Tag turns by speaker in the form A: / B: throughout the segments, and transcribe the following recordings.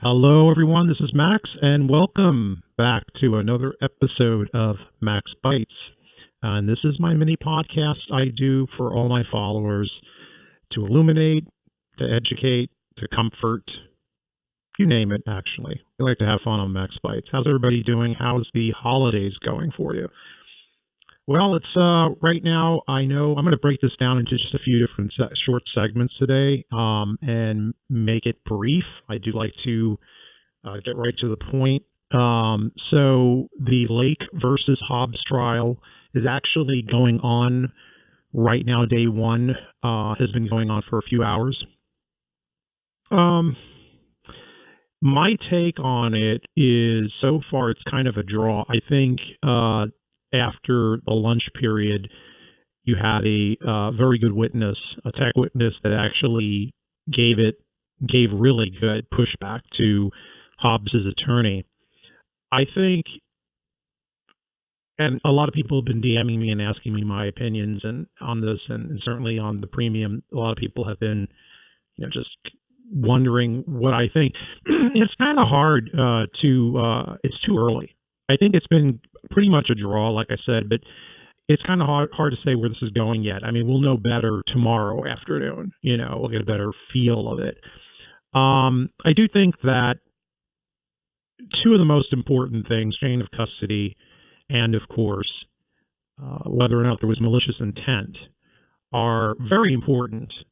A: Hello, everyone. This is Max, and welcome back to another episode of Max Bytes. And this is my mini podcast I do for all my followers to illuminate, to educate, to comfort, you name it, actually. We like to have fun on Max Bytes. How's everybody doing? How's the holidays going for you? Well, it's right now, I know I'm going to break this down into just a few different short segments today and make it brief. I do like to get right to the point. So the Lake versus Hobbs trial is actually going on right now. Day one has been going on for a few hours. My take on it is so far it's kind of a draw. I think after the lunch period, you had a very good witness, a tech witness that actually gave really good pushback to Hobbs's attorney. I think, and a lot of people have been DMing me and asking me my opinions and on this, and certainly on the premium, a lot of people have been, just wondering what I think. It's kind of hard it's too early. I think it's been pretty much a draw, like I said, but it's kind of hard to say where this is going yet. I mean, we'll know better tomorrow afternoon. We'll get a better feel of it. I do think that two of the most important things, chain of custody, and of course, whether or not there was malicious intent, are very important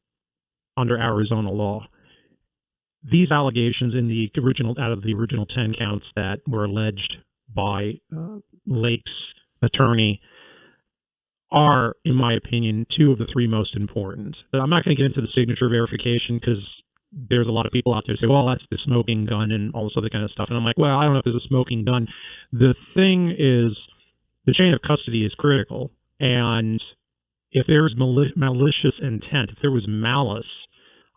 A: under Arizona law. These allegations out of the original 10 counts that were alleged by Lake's attorney are, in my opinion, two of the three most important. I'm not going to get into the signature verification because there's a lot of people out there who say, well, that's the smoking gun and all this other kind of stuff. And I'm like, well, I don't know if there's a smoking gun. The thing is, the chain of custody is critical. And if there's malicious intent, if there was malice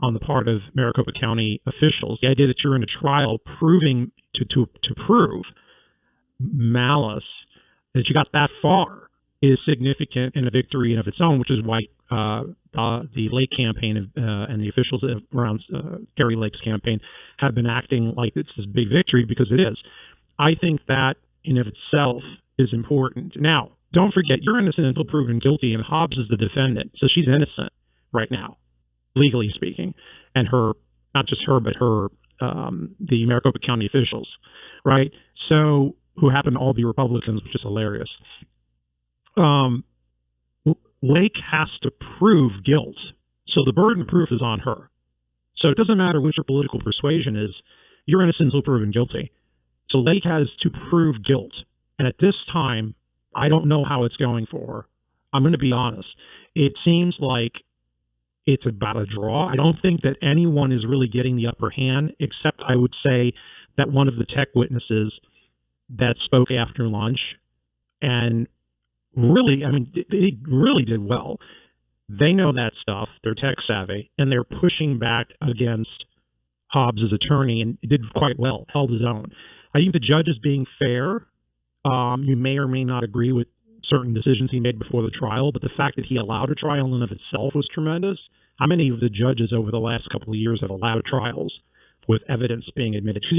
A: on the part of Maricopa County officials, the idea that you're in a trial proving to prove malice, that you got that far, is significant and a victory in of its own, which is why the Lake campaign and the officials around Gary Lake's campaign have been acting like it's this big victory, because it is. I think that in of itself is important. Now, don't forget, you're innocent until proven guilty, and Hobbs is the defendant, so she's innocent right now, legally speaking, and her, not just her, but her, the Maricopa County officials, right? So, who happen to all be Republicans, which is hilarious. Lake has to prove guilt, so the burden of proof is on her. So it doesn't matter what your political persuasion is, you're innocent until proven guilty. So Lake has to prove guilt, and at this time, I don't know how it's going for her. I'm going to be honest. It seems like it's about a draw. I don't think that anyone is really getting the upper hand, except I would say that one of the tech witnesses that spoke after lunch, and really, I mean, they really did well. They know that stuff. They're tech savvy, and they're pushing back against Hobbs' attorney, and did quite well, held his own. I think the judge is being fair. You may or may not agree with certain decisions he made before the trial, but the fact that he allowed a trial in and of itself was tremendous. How many of the judges over the last couple of years have allowed trials with evidence being admitted? Because,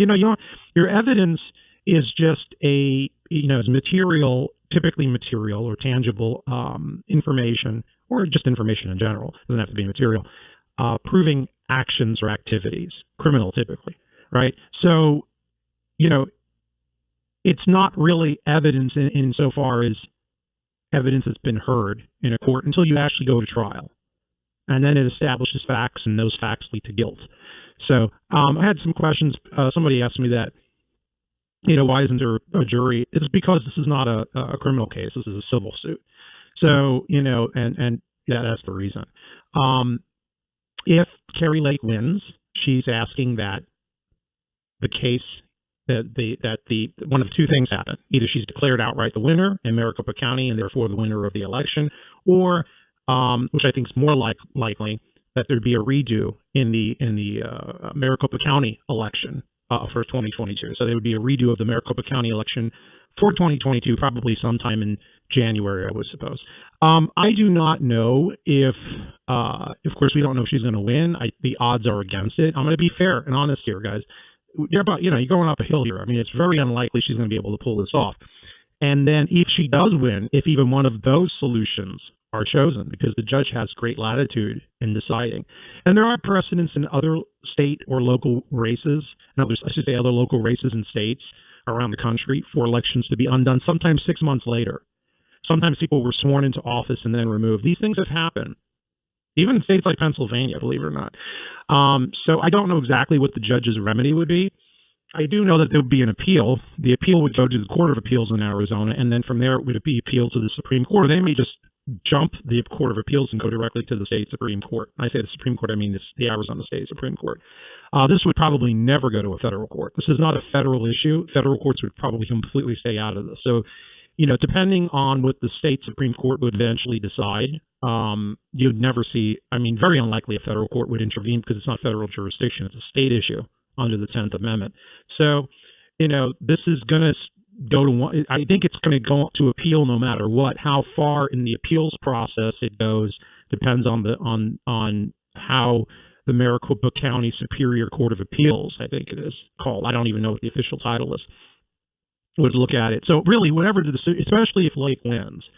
A: your evidence is just is material, typically material or tangible information, or just information in general. It doesn't have to be material, proving actions or activities, criminal typically, right? So, it's not really evidence in so far as evidence that's been heard in a court until you actually go to trial. And then it establishes facts, and those facts lead to guilt. So I had some questions. Somebody asked me that, why isn't there a jury? It's because this is not a criminal case. This is a civil suit. So, and yeah, that's the reason. If Kari Lake wins, she's asking that the case, that one of two things happen. Either she's declared outright the winner in Maricopa County, and therefore the winner of the election, or, which I think is more likely, that there'd be a redo in the Maricopa County election for 2022. So there would be a redo of the Maricopa County election for 2022, probably sometime in January, I would suppose. I do not know if, of course, we don't know if she's going to win. The odds are against it. I'm going to be fair and honest here, guys. you're about, you're going up a hill here. I mean, it's very unlikely she's going to be able to pull this off. And then if she does win, if even one of those solutions are chosen, because the judge has great latitude in deciding. And there are precedents in other state or local races, I should say other local races in states around the country, for elections to be undone, sometimes 6 months later. Sometimes people were sworn into office and then removed. These things have happened, even in states like Pennsylvania, believe it or not. So I don't know exactly what the judge's remedy would be. I do know that there would be an appeal. The appeal would go to the Court of Appeals in Arizona, and then from there it would be appealed to the Supreme Court. They may just jump the Court of Appeals and go directly to the state Supreme Court. When I say the Supreme Court, I mean the Arizona State Supreme Court. This would probably never go to a federal court. This is not a federal issue. Federal courts would probably completely stay out of this. So, depending on what the state Supreme Court would eventually decide, you'd never see, very unlikely a federal court would intervene because it's not federal jurisdiction. It's a state issue under the 10th Amendment. So, this is going to go to one. I think it's going to go to appeal no matter what. How far in the appeals process it goes depends on how the Maricopa County Superior Court of Appeals, I think it is called. I don't even know what the official title is, would look at it. So really, whatever the decision, especially if Lake wins,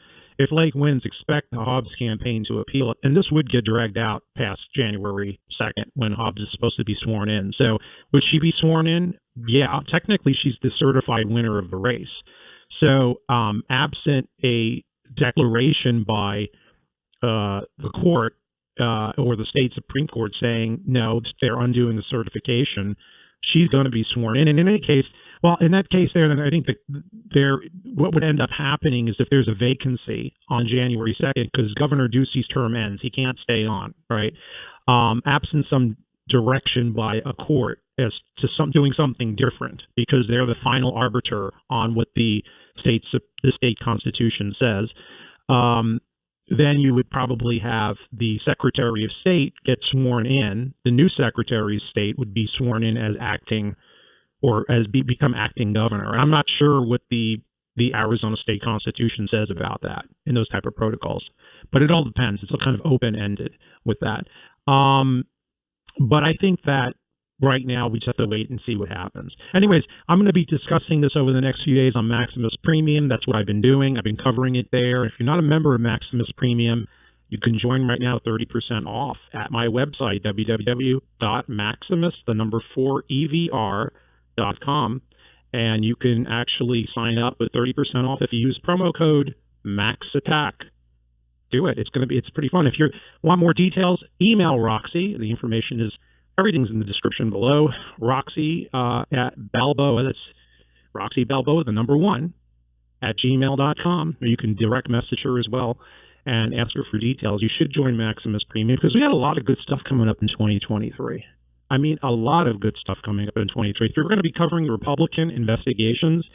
A: expect the Hobbs campaign to appeal it. And this would get dragged out past January 2nd when Hobbs is supposed to be sworn in. So would she be sworn in? Yeah, technically she's the certified winner of the race. So absent a declaration by the court or the state Supreme Court saying, no, they're undoing the certification, she's going to be sworn in. And in any case, in that case then I think that what would end up happening is if there's a vacancy on January 2nd, because Governor Ducey's term ends, he can't stay on, right? Absent some direction by a court as to doing something different, because they're the final arbiter on what the state constitution says, then you would probably have the Secretary of State get sworn in. The new Secretary of State would be sworn in as acting, or become acting governor. And I'm not sure what the Arizona State Constitution says about that in those type of protocols, but it all depends. It's kind of open-ended with that. But I think that right now we just have to wait and see what happens. Anyways, I'm going to be discussing this over the next few days on Maximus Premium. That's what I've been doing. I've been covering it there. If you're not a member of Maximus Premium, you can join right now 30% off at my website, www.maximus4evr.com. And you can actually sign up with 30% off if you use promo code MAXATTACK. Do it. It's pretty fun. If you want more details, email Roxy. The information is, everything's in the description below. Roxy at Balboa. That's Roxy Balboa, the number 1, at gmail.com. Or you can direct message her as well and ask her for details. You should join Maximus Premium because we got a lot of good stuff coming up in 2023. A lot of good stuff coming up in 2023. We're going to be covering the Republican investigations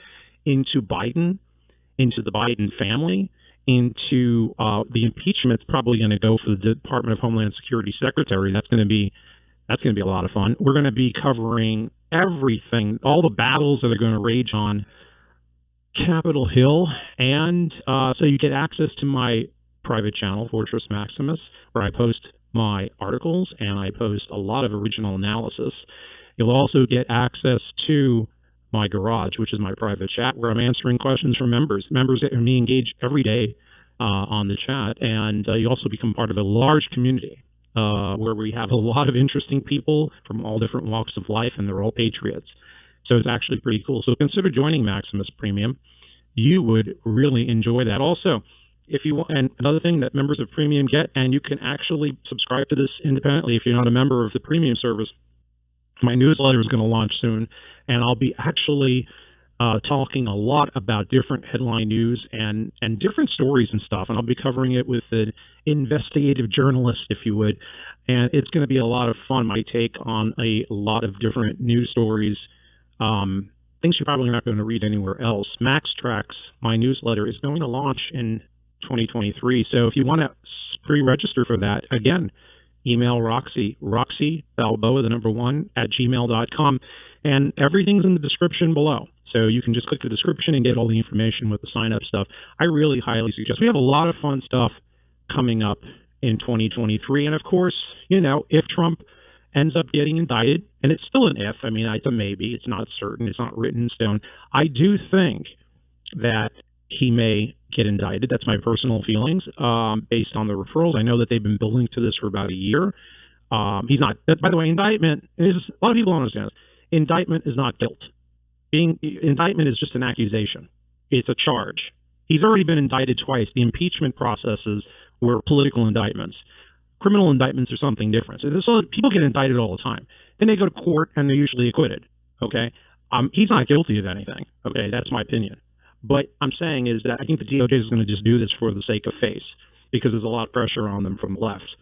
A: into Biden, into the Biden family, into the impeachment's probably going to go for the Department of Homeland Security Secretary. That's going to be a lot of fun. We're going to be covering everything, all the battles that are going to rage on Capitol Hill, and so you get access to my private channel, Fortress Maximus, where I post my articles and I post a lot of original analysis. You'll also get access to my garage, which is my private chat, where I'm answering questions from members that me engage every day on the chat, and you also become part of a large community where we have a lot of interesting people from all different walks of life, and they're all patriots. So it's actually pretty cool. So consider joining Maximus Premium. You would really enjoy that. Also, if you want, and another thing that members of Premium get, and you can actually subscribe to this independently if you're not a member of the Premium service, my newsletter is going to launch soon, and I'll be actually talking a lot about different headline news and different stories and stuff, and I'll be covering it with an investigative journalist, if you would, and it's going to be a lot of fun. My take on a lot of different news stories, things you're probably not going to read anywhere else. Max Tracks, my newsletter, is going to launch in 2023, so if you want to pre-register for that, again, email Roxy Balboa, the number 1, at gmail.com, and everything's in the description below. So you can just click the description and get all the information with the sign-up stuff. I really highly suggest. We have a lot of fun stuff coming up in 2023. And of course, if Trump ends up getting indicted, and it's still an if. I mean, it's a maybe. It's not certain. It's not written in stone. I do think that he may get indicted. That's my personal feelings based on the referrals. I know that they've been building to this for about a year. He's not. By the way, indictment is, a lot of people don't understand this. Indictment is not guilt. Indictment is just an accusation. It's a charge. He's already been indicted twice. The impeachment processes were political indictments. Criminal indictments are something different. So people get indicted all the time. Then they go to court and they're usually acquitted. Okay, he's not guilty of anything. Okay, that's my opinion. But I'm saying is that I think the DOJ is going to just do this for the sake of face because there's a lot of pressure on them from the left.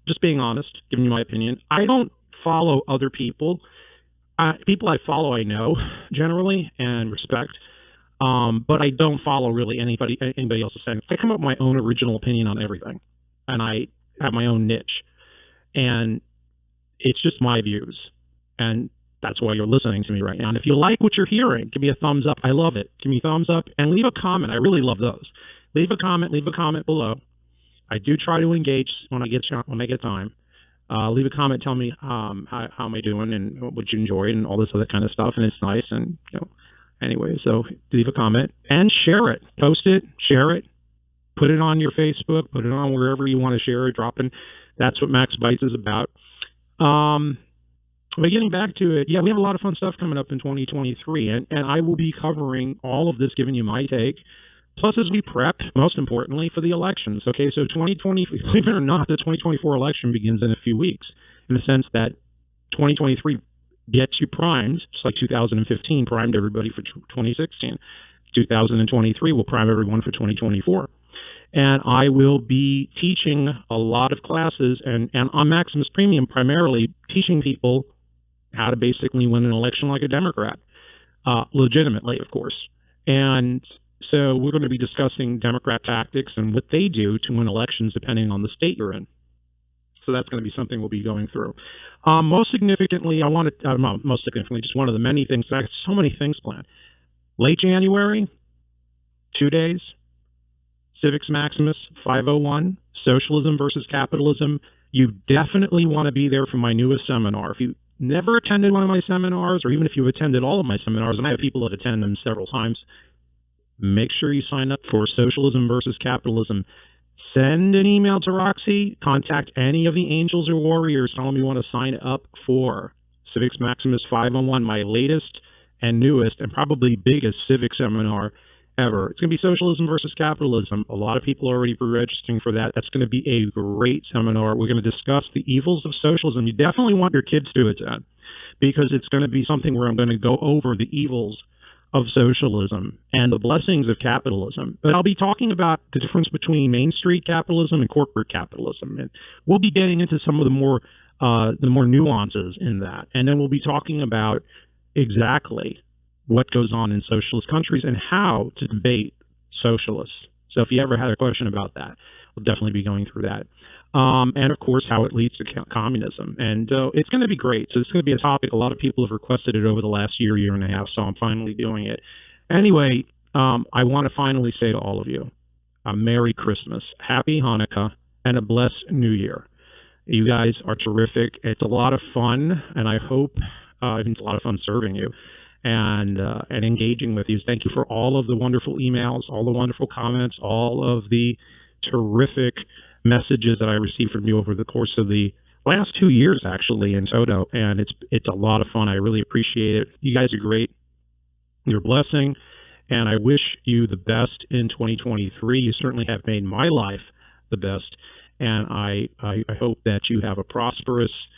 A: Just being honest, giving you my opinion. I don't follow other people. People I follow I know generally and respect, but I don't follow really anybody else's saying. I come up with my own original opinion on everything, and I have my own niche, and it's just my views, and that's why you're listening to me right now. And if you like what you're hearing, give me a thumbs up. I love it. Give me a thumbs up and leave a comment. I really love those. Leave a comment below. I do try to engage when I get time. Leave a comment. Tell me how am I doing and what you enjoyed and all this other kind of stuff. And it's nice. And anyway, so leave a comment and share it. Post it. Share it. Put it on your Facebook. Put it on wherever you want to share it. Drop it. That's what Max Bytes is about. But getting back to it, yeah, we have a lot of fun stuff coming up in 2023, and I will be covering all of this, giving you my take. Plus, as we prep, most importantly, for the elections. Okay, so 2020, believe it or not, the 2024 election begins in a few weeks, in the sense that 2023 gets you primed, just like 2015 primed everybody for 2016. 2023 will prime everyone for 2024. And I will be teaching a lot of classes, and on Maximus Premium, primarily teaching people how to basically win an election like a Democrat, legitimately, of course. And so we're going to be discussing Democrat tactics and what they do to win elections depending on the state you're in. So that's going to be something we'll be going through. Most significantly, most significantly, just one of the many things, I have so many things planned. Late January, 2 days, Civics Maximus 501, Socialism versus Capitalism. You definitely want to be there for my newest seminar. If you never attended one of my seminars, or even if you've attended all of my seminars, and I have people that attend them several times, make sure you sign up for Socialism versus Capitalism. Send an email to Roxy, contact any of the angels or warriors, tell them you want to sign up for Civics Maximus 501, my latest and newest and probably biggest civic seminar ever. It's going to be Socialism versus Capitalism. A lot of people are already pre-registering for that. That's going to be a great seminar. We're going to discuss the evils of socialism. You definitely want your kids to attend, because it's going to be something where I'm going to go over the evils of socialism and the blessings of capitalism. But I'll be talking about the difference between Main Street capitalism and corporate capitalism. And we'll be getting into some of the more nuances in that. And then we'll be talking about exactly what goes on in socialist countries and how to debate socialists. So if you ever had a question about that, we'll definitely be going through that. And of course, how it leads to communism. And it's going to be great. So it's going to be a topic. A lot of people have requested it over the last year and a half, so I'm finally doing it. Anyway, I want to finally say to all of you, a Merry Christmas, Happy Hanukkah, and a blessed New Year. You guys are terrific. It's a lot of fun, and I hope it's a lot of fun serving you and engaging with you. Thank you for all of the wonderful emails, all the wonderful comments, all of the terrific messages that I received from you over the course of the last 2 years, actually, in toto, and it's a lot of fun. I really appreciate it. You guys are great. You're a blessing, and I wish you the best in 2023. You certainly have made my life the best, and I hope that you have a prosperous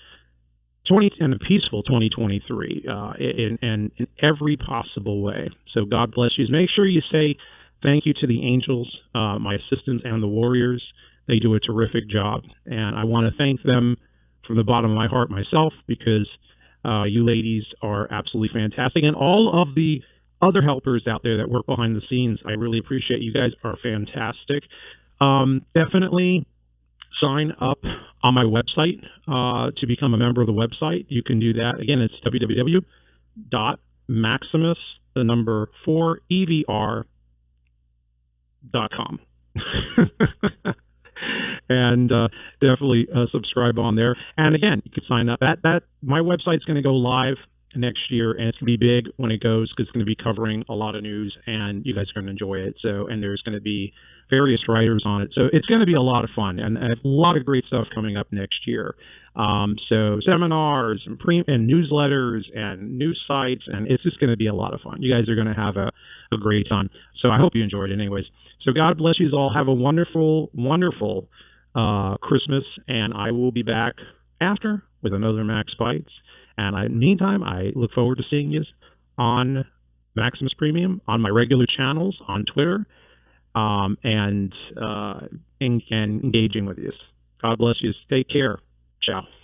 A: and a peaceful 2023 in every possible way. So God bless you. Make sure you say thank you to the angels, my assistants, and the warriors. They do a terrific job, and I want to thank them from the bottom of my heart myself, because you ladies are absolutely fantastic, and all of the other helpers out there that work behind the scenes, I really appreciate. You guys are fantastic. Definitely sign up on my website to become a member of the website. You can do that. Again, it's www.maximus4evr.com. and definitely subscribe on there. And again, you can sign up. That my website's going to go live next year, and it's going to be big when it goes because it's going to be covering a lot of news, and you guys are going to enjoy it. So, and there's going to be various writers on it, so it's going to be a lot of fun and a lot of great stuff coming up next year. So seminars and newsletters and news sites, and it's just going to be a lot of fun. You guys are going to have a great time. So I hope you enjoyed it anyways. So God bless you all. Have a wonderful, wonderful Christmas, and I will be back after with another Max Bytes. And in the meantime, I look forward to seeing you on Maximus Premium, on my regular channels, on Twitter, and engaging with you. God bless you. Take care. Ciao.